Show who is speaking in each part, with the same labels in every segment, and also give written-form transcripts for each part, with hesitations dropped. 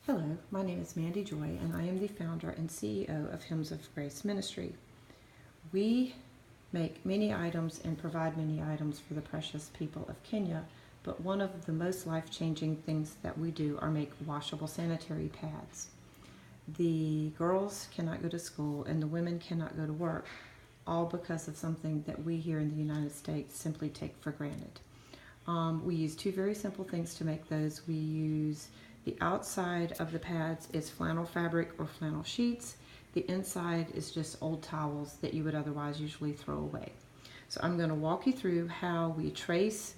Speaker 1: Hello, my name is Mandy Joy, and I am the founder and CEO of Hymns of Grace Ministry. We make many items and provide many items for the precious people of Kenya, but one of the most life-changing things that we do are make washable sanitary pads. The girls cannot go to school and the women cannot go to work, all because of something that we here in the United States simply take for granted. We use two very simple things to make those. We use the outside of the pads is flannel fabric or flannel sheets. The inside is just old towels that you would otherwise usually throw away. So I'm going to walk you through how we trace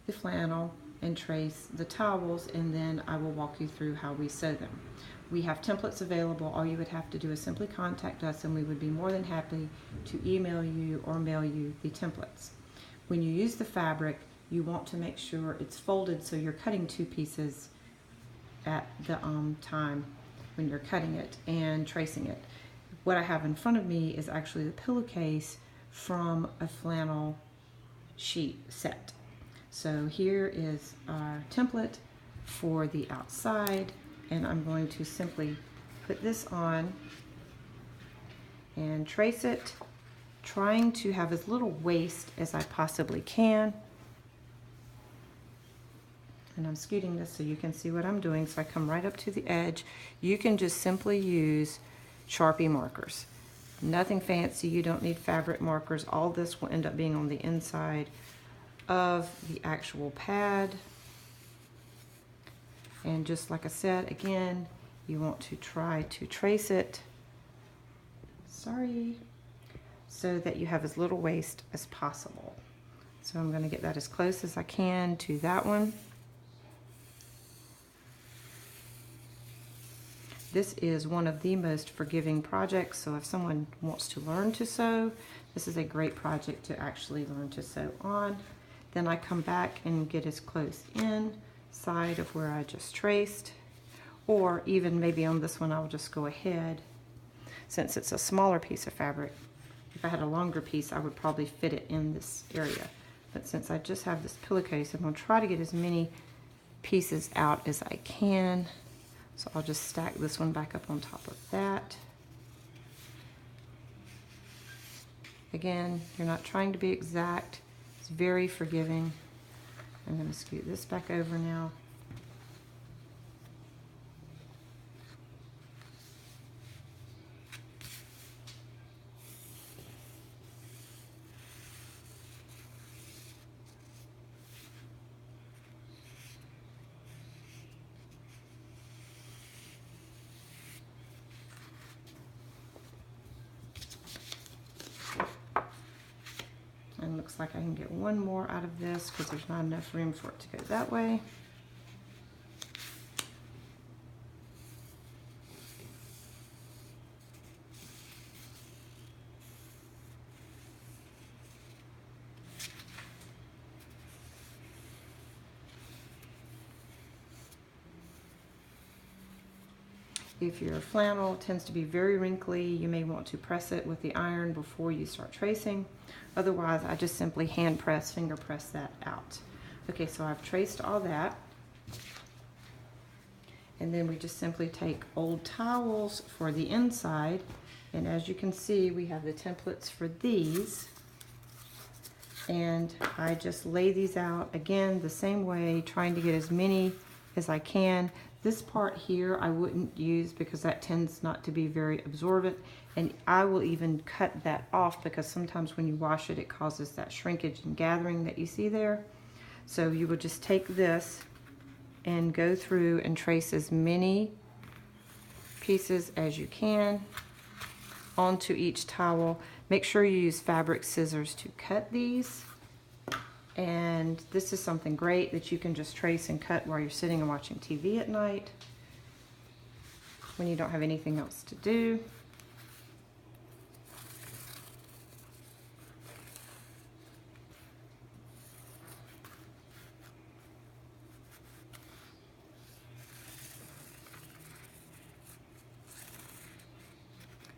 Speaker 1: the flannel and trace the towels, and then I will walk you through how we sew them. We have templates available. All you would have to do is simply contact us and we would be more than happy to email you or mail you the templates. When you use the fabric, you want to make sure it's folded so you're cutting two pieces at the time when you're cutting it and tracing it. What I have in front of me is actually the pillowcase from a flannel sheet set. So here is our template for the outside, and I'm going to simply put this on and trace it, trying to have as little waste as I possibly can. And I'm scooting this so you can see what I'm doing. So I come right up to the edge. You can just simply use Sharpie markers. Nothing fancy, you don't need fabric markers. All this will end up being on the inside of the actual pad. And just like I said, again, you want to try to trace it, so that you have as little waste as possible. So I'm going to get that as close as I can to that one. This is one of the most forgiving projects, so if someone wants to learn to sew, this is a great project to actually learn to sew on. Then I come back and get as close inside of where I just traced, or even maybe on this one I'll just go ahead. Since it's a smaller piece of fabric, if I had a longer piece I would probably fit it in this area. But since I just have this pillowcase, I'm going to try to get as many pieces out as I can. So I'll just stack this one back up on top of that. Again, you're not trying to be exact. It's very forgiving. I'm going to scoot this back over now. And looks like I can get one more out of this because there's not enough room for it to go that way. If your flannel tends to be very wrinkly, you may want to press it with the iron before you start tracing. Otherwise, I just simply hand press, finger press that out. Okay, so I've traced all that. And then we just simply take old towels for the inside. And as you can see, we have the templates for these. And I just lay these out again the same way, trying to get as many as I can. This part here I wouldn't use because that tends not to be very absorbent, and I will even cut that off because sometimes when you wash it, it causes that shrinkage and gathering that you see there. So you would just take this and go through and trace as many pieces as you can onto each towel. Make sure you use fabric scissors to cut these. And this is something great that you can just trace and cut while you're sitting and watching TV at night when you don't have anything else to do.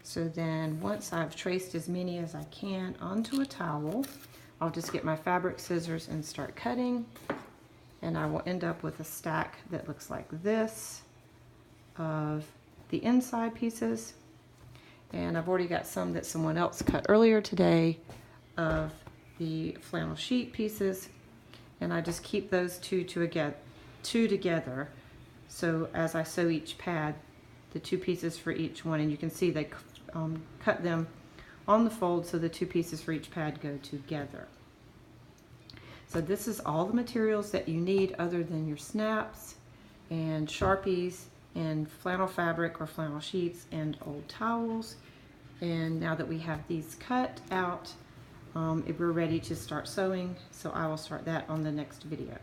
Speaker 1: So then once I've traced as many as I can onto a towel, I'll just get my fabric scissors and start cutting, and I will end up with a stack that looks like this of the inside pieces. And I've already got some that someone else cut earlier today of the flannel sheet pieces. And I just keep those two together. So as I sew each pad, the two pieces for each one, and you can see they cut them on the fold so the two pieces for each pad go together. So this is all the materials that you need other than your snaps and Sharpies and flannel fabric or flannel sheets and old towels. And now that we have these cut out, we're ready to start sewing, so I will start that on the next video.